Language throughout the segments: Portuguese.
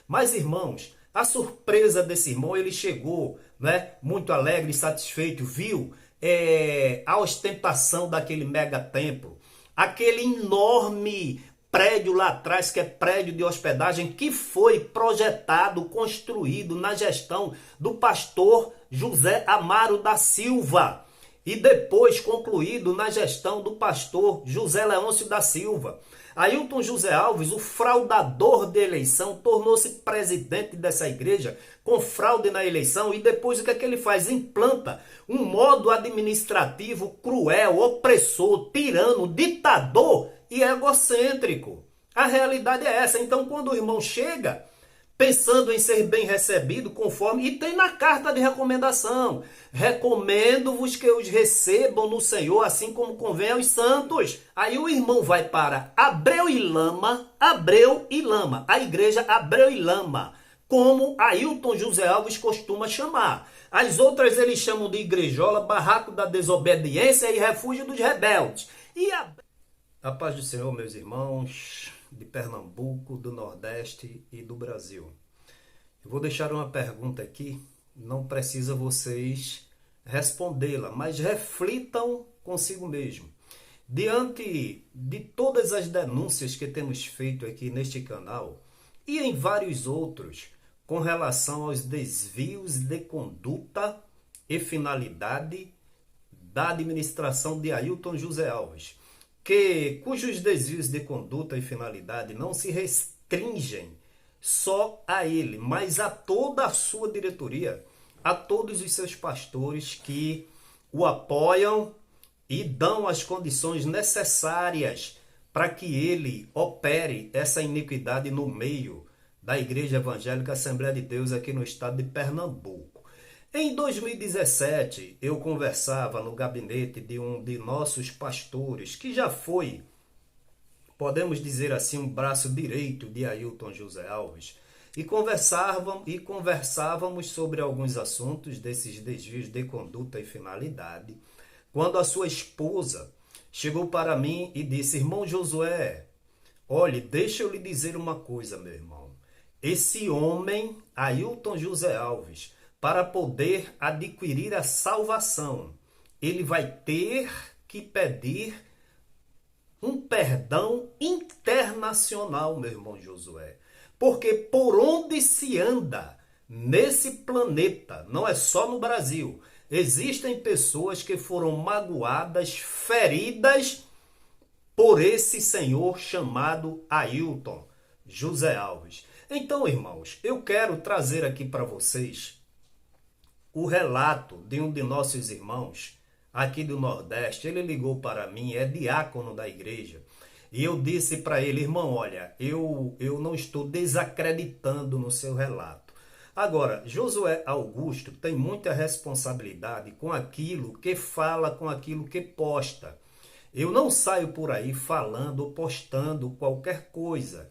Mas, irmãos, a surpresa desse irmão, ele chegou, né, muito alegre e satisfeito, viu a ostentação daquele mega templo, aquele enorme prédio lá atrás, que é prédio de hospedagem, que foi projetado, construído na gestão do pastor José Amaro da Silva e depois concluído na gestão do pastor José Leôncio da Silva. Ailton José Alves, o fraudador de eleição, tornou-se presidente dessa igreja com fraude na eleição e depois o que é que ele faz? Implanta um modo administrativo cruel, opressor, tirano, ditador e egocêntrico. A realidade é essa. Então, quando o irmão chega pensando em ser bem recebido, conforme, e tem na carta de recomendação, recomendo-vos que os recebam no Senhor, assim como convém aos santos. Aí o irmão vai para Abreu e Lama, a igreja Abreu e Lama, como Ailton José Alves costuma chamar. As outras eles chamam de igrejola, barraco da desobediência e refúgio dos rebeldes. A paz do Senhor, meus irmãos de Pernambuco, do Nordeste e do Brasil. Eu vou deixar uma pergunta aqui, não precisa vocês respondê-la, mas reflitam consigo mesmo. Diante de todas as denúncias que temos feito aqui neste canal e em vários outros com relação aos desvios de conduta e finalidade da administração de Ailton José Alves, cujos desvios de conduta e finalidade não se restringem só a ele, mas a toda a sua diretoria, a todos os seus pastores que o apoiam e dão as condições necessárias para que ele opere essa iniquidade no meio da Igreja Evangélica Assembleia de Deus aqui no estado de Pernambuco. Em 2017, eu conversava no gabinete de um de nossos pastores, que já foi, podemos dizer assim, um braço direito de Ailton José Alves, e conversávamos sobre alguns assuntos desses desvios de conduta e finalidade, quando a sua esposa chegou para mim e disse: irmão Josué, olhe, deixa eu lhe dizer uma coisa, meu irmão. Esse homem, Ailton José Alves, para poder adquirir a salvação, ele vai ter que pedir um perdão internacional, meu irmão Josué. Porque por onde se anda nesse planeta, não é só no Brasil, existem pessoas que foram magoadas, feridas por esse senhor chamado Ailton José Alves. Então, irmãos, eu quero trazer aqui para vocês o relato de um de nossos irmãos aqui do Nordeste. Ele ligou para mim, é diácono da igreja, e eu disse para ele: irmão, olha, eu não estou desacreditando no seu relato. Agora, Josué Augusto tem muita responsabilidade com aquilo que fala, com aquilo que posta. Eu não saio por aí falando ou postando qualquer coisa.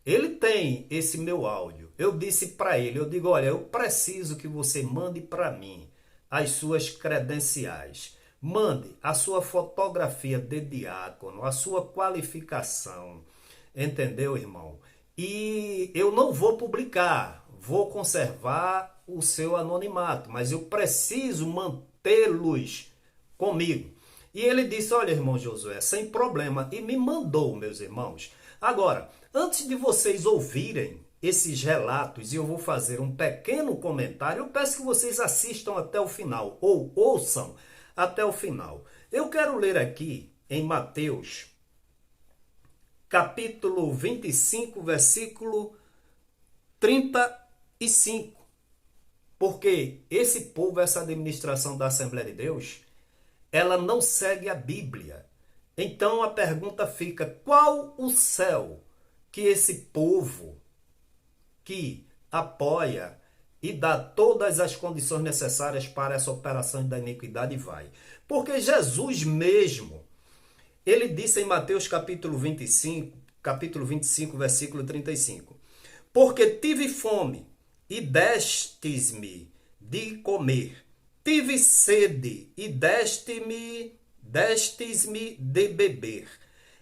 Ele tem esse meu áudio. Eu disse para ele, eu digo: olha, eu preciso que você mande para mim as suas credenciais. Mande a sua fotografia de diácono, a sua qualificação. Entendeu, irmão? E eu não vou publicar, vou conservar o seu anonimato, mas eu preciso mantê-los comigo. E ele disse: olha, irmão Josué, sem problema. E me mandou, meus irmãos. Agora, antes de vocês ouvirem esses relatos, e eu vou fazer um pequeno comentário, eu peço que vocês assistam até o final, ou ouçam até o final. Eu quero ler aqui em Mateus, capítulo 25, versículo 35. Porque esse povo, essa administração da Assembleia de Deus, ela não segue a Bíblia. Então a pergunta fica: qual o céu que esse povo que apoia e dá todas as condições necessárias para essa operação da iniquidade vai? Porque Jesus mesmo, ele disse em Mateus capítulo 25, versículo 35. Porque tive fome e destes-me de comer. Tive sede e destes-me de beber.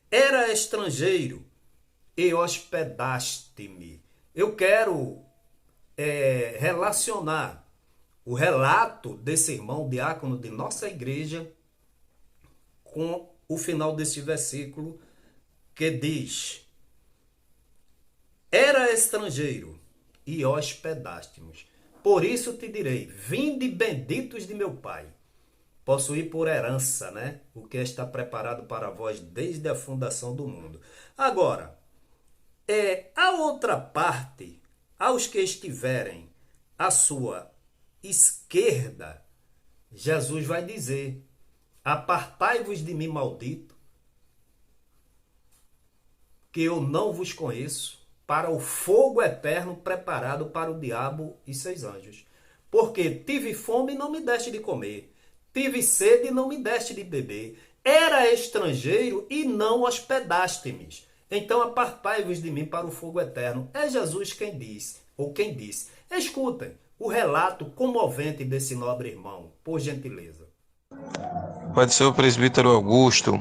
Era estrangeiro e hospedaste-me. eu quero relacionar o relato desse irmão diácono de nossa igreja com o final deste versículo que diz: era estrangeiro e hospedástemos. Por isso te direi: vinde benditos de meu Pai, possuir por herança, né, o que está preparado para vós desde a fundação do mundo. Agora, a outra parte, aos que estiverem à sua esquerda, Jesus vai dizer: apartai-vos de mim, maldito, que eu não vos conheço, para o fogo eterno preparado para o diabo e seus anjos. Porque tive fome e não me deste de comer, tive sede e não me deste de beber, era estrangeiro e não hospedaste-me. Então apartai-vos de mim para o fogo eterno. É Jesus quem diz, ou quem disse. Escutem o relato comovente desse nobre irmão, por gentileza. Pode ser o presbítero Augusto.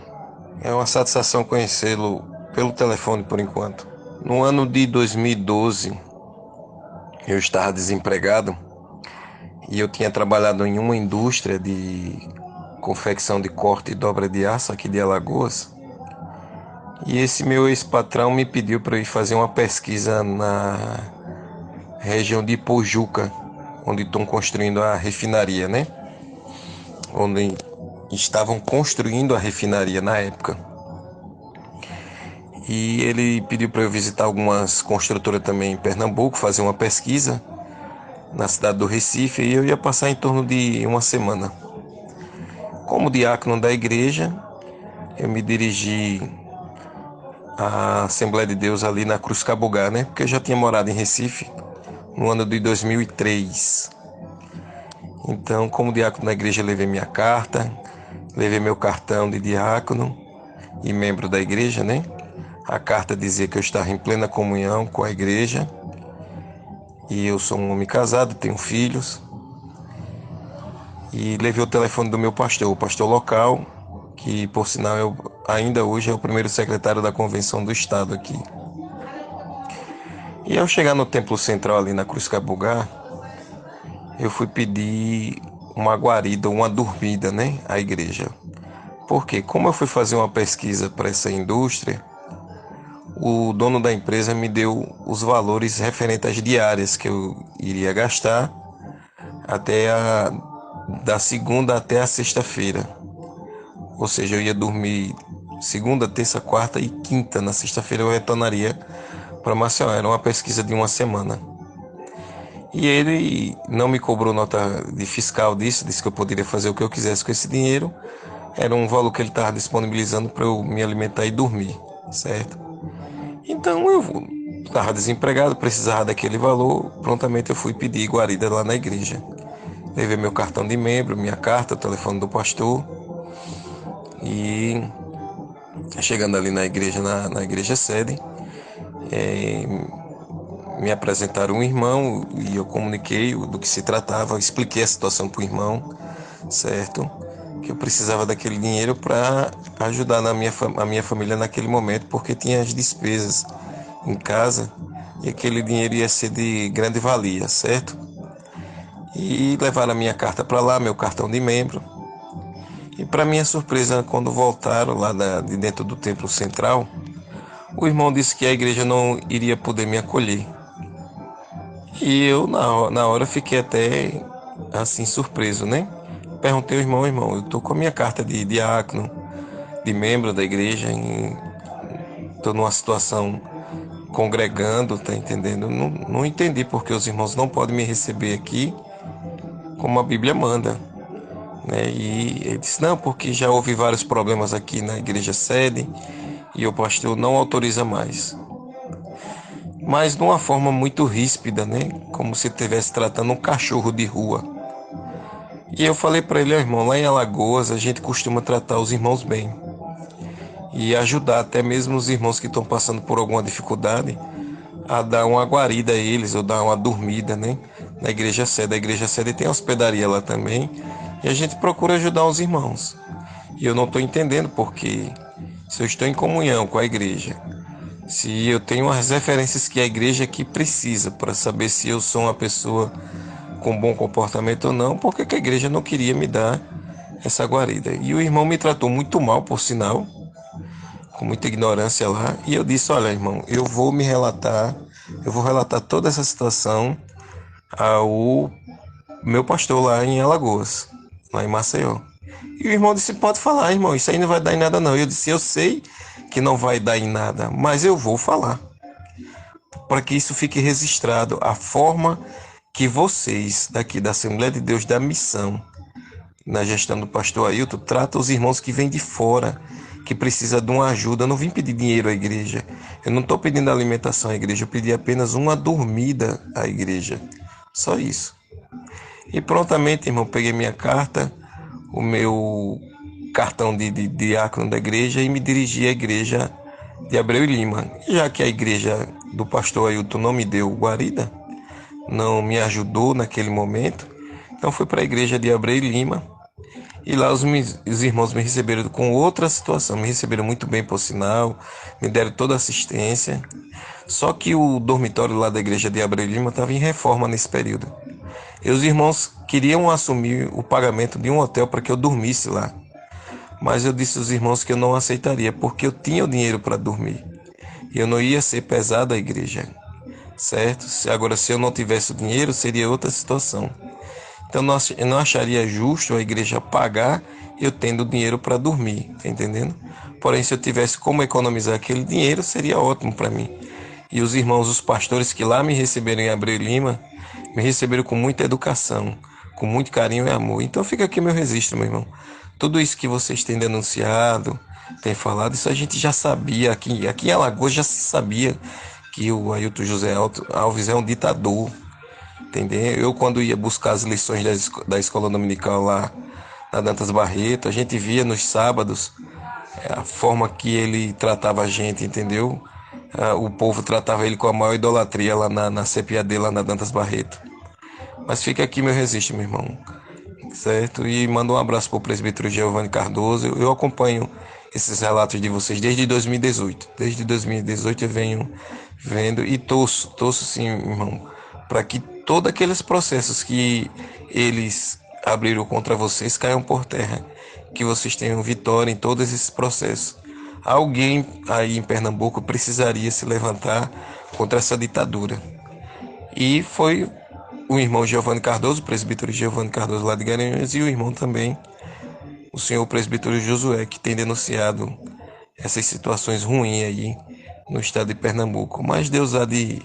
É uma satisfação conhecê-lo pelo telefone por enquanto. No ano de 2012, eu estava desempregado e eu tinha trabalhado em uma indústria de confecção de corte e dobra de aço aqui de Alagoas. E esse meu ex-patrão me pediu para eu ir fazer uma pesquisa na região de Pojuca, onde estão construindo a refinaria, né? Onde estavam construindo a refinaria na época. E ele pediu para eu visitar algumas construtoras também em Pernambuco, fazer uma pesquisa na cidade do Recife, e eu ia passar em torno de uma semana. Como diácono da igreja, eu me dirigi à Assembleia de Deus ali na Cruz Cabugá, né? Porque eu já tinha morado em Recife no ano de 2003. Então, como diácono da igreja, eu levei minha carta, levei meu cartão de diácono e membro da igreja, né? A carta dizia que eu estava em plena comunhão com a igreja e eu sou um homem casado, tenho filhos. E levei o telefone do meu pastor, o pastor local, que por sinal ainda hoje é o primeiro secretário da convenção do estado aqui. E ao chegar no templo central ali na Cruz Cabugá, eu fui pedir uma guarida, uma dormida, né, à igreja. Porque como eu fui fazer uma pesquisa para essa indústria, o dono da empresa me deu os valores referentes às diárias que eu iria gastar da segunda até a sexta-feira. Ou seja, eu ia dormir segunda, terça, quarta e quinta. Na sexta-feira eu retornaria para Maceió. Era uma pesquisa de uma semana. E ele não me cobrou nota de fiscal disso, disse que eu poderia fazer o que eu quisesse com esse dinheiro. Era um valor que ele estava disponibilizando para eu me alimentar e dormir, certo? Então eu estava desempregado, precisava daquele valor. Prontamente eu fui pedir guarida lá na igreja. Levei meu cartão de membro, minha carta, o telefone do pastor. E chegando ali na igreja, na igreja sede, me apresentaram um irmão e eu comuniquei do que se tratava, expliquei a situação para o irmão, certo? Que eu precisava daquele dinheiro para ajudar a minha família naquele momento, porque tinha as despesas em casa e aquele dinheiro ia ser de grande valia, certo? E levaram a minha carta para lá, meu cartão de membro. E para minha surpresa, quando voltaram lá de dentro do templo central, o irmão disse que a igreja não iria poder me acolher. E eu, na hora, fiquei até assim surpreso, né? Perguntei ao irmão, eu tô com a minha carta de diácono, de membro da igreja, tô numa situação congregando, tá entendendo? Não entendi porque os irmãos não podem me receber aqui como a Bíblia manda, né? E ele disse, não, porque já houve vários problemas aqui na igreja sede e o pastor não autoriza mais. Mas de uma forma muito ríspida, né? Como se estivesse tratando um cachorro de rua. E eu falei para ele, irmão, lá em Alagoas a gente costuma tratar os irmãos bem. E ajudar até mesmo os irmãos que estão passando por alguma dificuldade a dar uma guarida a eles, ou dar uma dormida, né? Na igreja sede. A igreja sede tem hospedaria lá também. E a gente procura ajudar os irmãos. E eu não estou entendendo porque se eu estou em comunhão com a igreja, se eu tenho as referências que a igreja aqui precisa para saber se eu sou uma pessoa com bom comportamento ou não, porque que a igreja não queria me dar essa guarida. E o irmão me tratou muito mal, por sinal, com muita ignorância lá, e eu disse, olha, irmão, eu vou relatar toda essa situação ao meu pastor lá em Alagoas, lá em Maceió. E o irmão disse, pode falar, irmão, isso aí não vai dar em nada não. Eu disse, eu sei que não vai dar em nada, mas eu vou falar, para que isso fique registrado, a forma que vocês, daqui da Assembleia de Deus da Missão, na gestão do pastor Ailton, trata os irmãos que vêm de fora, que precisa de uma ajuda. Eu não vim pedir dinheiro à igreja, eu não estou pedindo alimentação à igreja, eu pedi apenas uma dormida à igreja, só isso. E prontamente, irmão, peguei minha carta, o meu cartão de diácono da igreja e me dirigi à igreja de Abreu e Lima. Já que a igreja do pastor Ailton não me deu guarida, não me ajudou naquele momento, então fui para a igreja de Abreu e Lima. E lá os irmãos me receberam com outra situação, me receberam muito bem, por sinal, me deram toda a assistência. Só que o dormitório lá da igreja de Abreu e Lima estava em reforma nesse período. E os irmãos queriam assumir o pagamento de um hotel para que eu dormisse lá. Mas eu disse aos irmãos que eu não aceitaria, porque eu tinha o dinheiro para dormir. E eu não ia ser pesado à igreja, certo? Agora, se eu não tivesse o dinheiro, seria outra situação. Então, eu não acharia justo a igreja pagar eu tendo dinheiro para dormir, tá entendendo? Porém, se eu tivesse como economizar aquele dinheiro, seria ótimo para mim. E os irmãos, os pastores que lá me receberam em Abreu e Lima, me receberam com muita educação, com muito carinho e amor. Então fica aqui meu registro, meu irmão. Tudo isso que vocês têm denunciado, têm falado, isso a gente já sabia. Aqui em Alagoas já se sabia que o Ailton José Alves é um ditador, entendeu? Eu, quando ia buscar as lições da escola dominical lá na Dantas Barreto, a gente via nos sábados a forma que ele tratava a gente, entendeu? O povo tratava ele com a maior idolatria lá na CPAD, lá na Dantas Barreto. Mas fica aqui meu registro, meu irmão, certo? E manda um abraço para o presbítero Giovanni Cardoso. Eu acompanho esses relatos de vocês desde 2018. Desde 2018 eu venho vendo e torço sim, irmão, para que todos aqueles processos que eles abriram contra vocês caiam por terra, que vocês tenham vitória em todos esses processos. Alguém aí em Pernambuco precisaria se levantar contra essa ditadura. E foi o irmão Giovanni Cardoso, o presbítero Giovanni Cardoso lá de Garanhuns, e o irmão também, o senhor presbítero Josué, que tem denunciado essas situações ruins aí no estado de Pernambuco. Mas Deus há de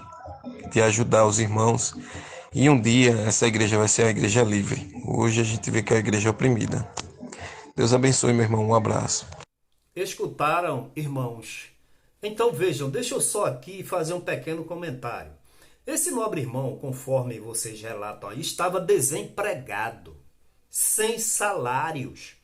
ajudar os irmãos, e um dia essa igreja vai ser uma igreja livre. Hoje a gente vê que é a igreja é oprimida. Deus abençoe, meu irmão. Um abraço. Escutaram, irmãos? Então vejam, deixa eu só aqui fazer um pequeno comentário. Esse nobre irmão, conforme vocês relatam aí, estava desempregado, sem salários.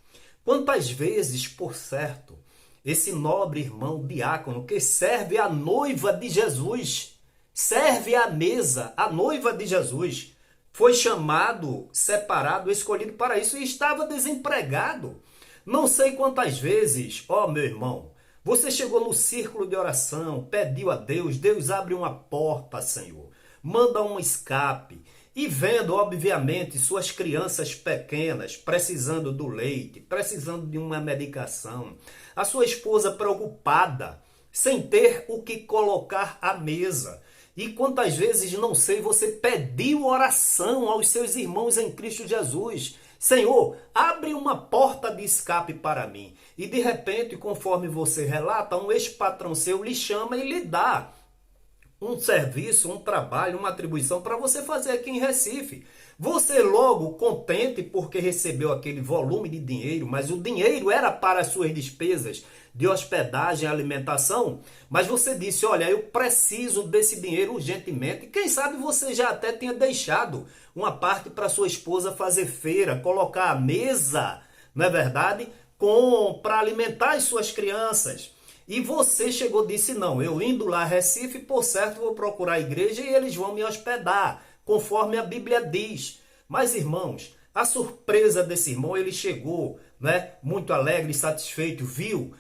Quantas vezes, por certo, esse nobre irmão diácono que serve a noiva de Jesus, serve à mesa, a noiva de Jesus, foi chamado, separado, escolhido para isso e estava desempregado. Não sei quantas vezes, ó meu irmão, você chegou no círculo de oração, pediu a Deus, Deus abre uma porta, Senhor, manda um escape. E vendo, obviamente, suas crianças pequenas precisando do leite, precisando de uma medicação, a sua esposa preocupada, sem ter o que colocar à mesa. E quantas vezes, não sei, você pediu oração aos seus irmãos em Cristo Jesus. Senhor, abre uma porta de escape para mim. E de repente, conforme você relata, um ex-patrão seu lhe chama e lhe dá um serviço, um trabalho, uma atribuição para você fazer aqui em Recife. Você logo contente porque recebeu aquele volume de dinheiro, mas o dinheiro era para as suas despesas de hospedagem e alimentação, mas você disse, olha, eu preciso desse dinheiro urgentemente. Quem sabe você já até tenha deixado uma parte para sua esposa fazer feira, colocar a mesa, não é verdade? Para alimentar as suas crianças. E você chegou e disse, não, eu indo lá a Recife, por certo vou procurar a igreja e eles vão me hospedar, conforme a Bíblia diz. Mas, irmãos, a surpresa desse irmão, ele chegou, né, muito alegre e satisfeito, viu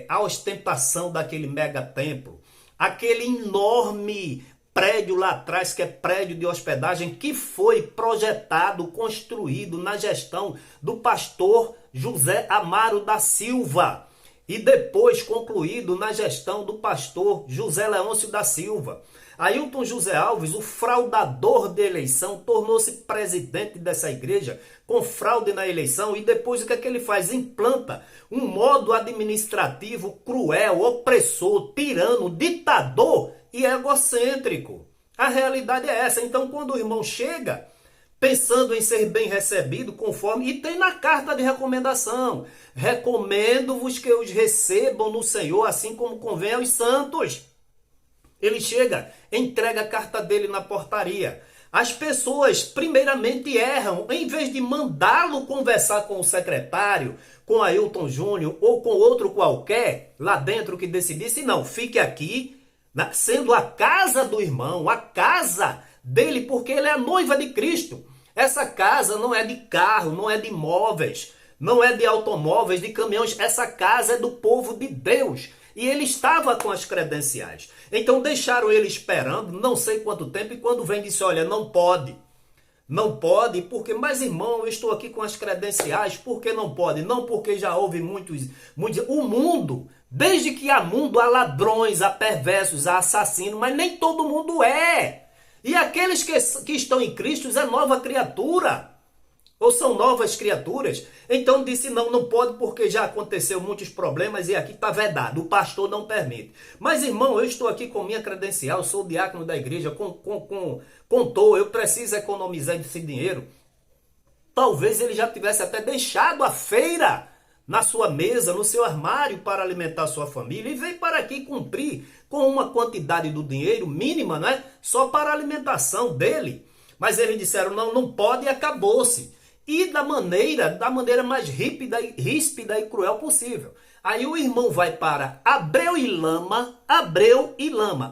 a ostentação daquele mega templo, aquele enorme prédio lá atrás, que é prédio de hospedagem, que foi projetado, construído na gestão do pastor José Amaro da Silva e depois concluído na gestão do pastor José Leôncio da Silva. Ailton José Alves, o fraudador de eleição, tornou-se presidente dessa igreja com fraude na eleição e depois o que é que ele faz? Implanta um modo administrativo cruel, opressor, tirano, ditador e egocêntrico. A realidade é essa. Então, quando o irmão chega pensando em ser bem recebido, conforme, e tem na carta de recomendação, recomendo-vos que os recebam no Senhor, assim como convém aos santos. Ele chega, entrega a carta dele na portaria. As pessoas, primeiramente, erram. Em vez de mandá-lo conversar com o secretário, com Ailton Júnior ou com outro qualquer lá dentro que decidisse, não, fique aqui, sendo a casa do irmão, a casa dele, porque ele é a noiva de Cristo. Essa casa não é de carro, não é de móveis, não é de automóveis, de caminhões. Essa casa é do povo de Deus. E ele estava com as credenciais. Então deixaram ele esperando, não sei quanto tempo, e quando vem disse, olha, não pode. Não pode, porque, mas irmão, eu estou aqui com as credenciais, por que não pode? Não, porque já houve muitos... O mundo, desde que há mundo, há ladrões, há perversos, há assassinos, mas nem todo mundo é. E aqueles que estão em Cristo é nova criatura. Ou são novas criaturas. Então disse, não, não pode porque já aconteceu muitos problemas e aqui está vedado. O pastor não permite. Mas irmão, eu estou aqui com minha credencial, sou diácono da igreja, contou, eu preciso economizar esse dinheiro. Talvez ele já tivesse até deixado a feira na sua mesa, no seu armário para alimentar sua família e veio para aqui cumprir com uma quantidade do dinheiro mínima, né? Só para a alimentação dele. Mas eles disseram, não, não pode e acabou-se. E da maneira mais ríspida e cruel possível. Aí o irmão vai para Abreu e Lama,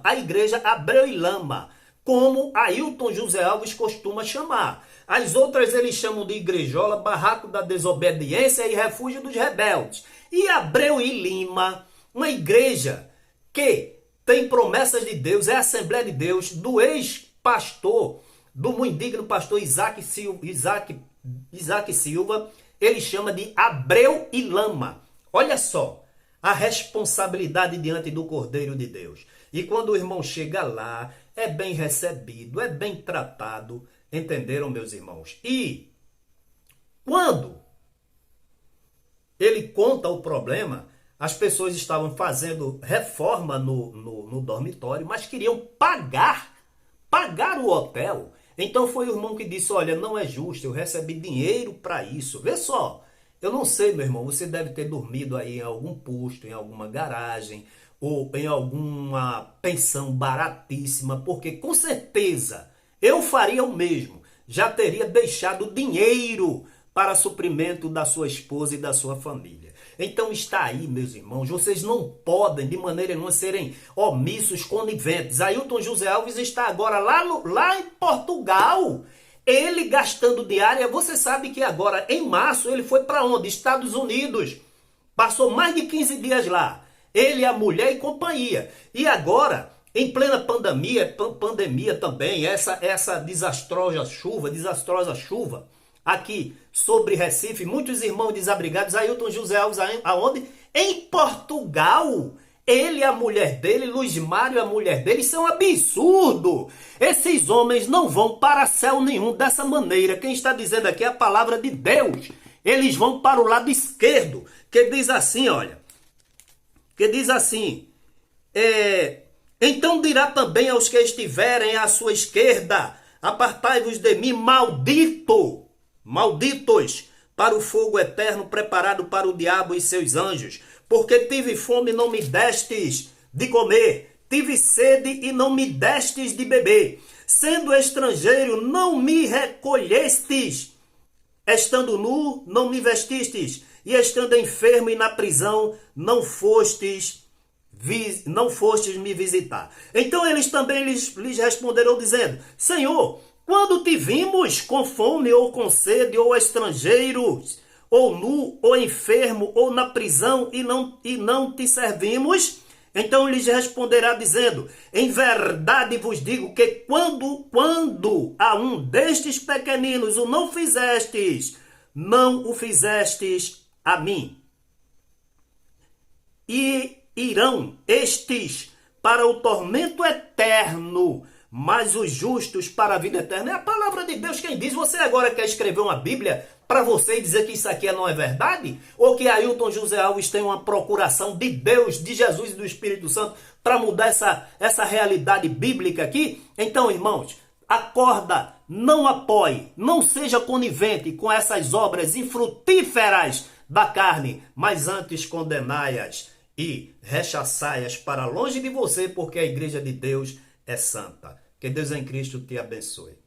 a igreja Abreu e Lama, como Ailton José Alves costuma chamar. As outras eles chamam de igrejola, barraco da desobediência e refúgio dos rebeldes. E Abreu e Lima, uma igreja que tem promessas de Deus, é a Assembleia de Deus, do ex-pastor, do muito digno pastor Isaac Silva, ele chama de Abreu e Lama. Olha só, a responsabilidade diante do Cordeiro de Deus. E quando o irmão chega lá, é bem recebido, é bem tratado, entenderam, meus irmãos? E quando ele conta o problema, as pessoas estavam fazendo reforma no dormitório, mas queriam pagar o hotel. Então foi o irmão que disse, olha, não é justo, eu recebi dinheiro para isso. Vê só, eu não sei, meu irmão, você deve ter dormido aí em algum posto, em alguma garagem, ou em alguma pensão baratíssima, porque com certeza eu faria o mesmo. Já teria deixado dinheiro para suprimento da sua esposa e da sua família. Então está aí, meus irmãos, vocês não podem de maneira nenhuma serem omissos, coniventes. Ailton José Alves está agora lá em Portugal, ele gastando diária. Você sabe que agora, em março, ele foi para onde? Estados Unidos. Passou mais de 15 dias lá. Ele, a mulher e companhia. E agora, em plena pandemia também, essa desastrosa chuva, aqui sobre Recife, muitos irmãos desabrigados, Ailton José Alves, aonde? Em Portugal. Ele e a mulher dele, Luiz Mário e a mulher dele, isso é um absurdo. Esses homens não vão para céu nenhum dessa maneira. Quem está dizendo aqui é a palavra de Deus. Eles vão para o lado esquerdo, que diz assim, olha, então dirá também aos que estiverem à sua esquerda, apartai-vos de mim, malditos, para o fogo eterno preparado para o diabo e seus anjos. Porque tive fome e não me destes de comer, tive sede e não me destes de beber. Sendo estrangeiro, não me recolhestes. Estando nu, não me vestistes. E estando enfermo e na prisão, não fostes me visitar. Então eles também lhes responderão dizendo, Senhor, quando te vimos com fome ou com sede ou estrangeiros ou nu, ou enfermo, ou na prisão, e não te servimos? Então lhes responderá dizendo, em verdade vos digo que quando a um destes pequeninos o não fizestes, não o fizestes a mim. E irão estes para o tormento eterno, mas os justos para a vida eterna. É a palavra de Deus quem diz. Você agora quer escrever uma Bíblia para você dizer que isso aqui não é verdade? Ou que Ailton José Alves tem uma procuração de Deus, de Jesus e do Espírito Santo para mudar essa realidade bíblica aqui? Então, irmãos, acorda, não apoie, não seja conivente com essas obras infrutíferas da carne, mas antes condenai-as e rechaçai-as para longe de você, porque a igreja de Deus é santa. Que Deus em Cristo te abençoe.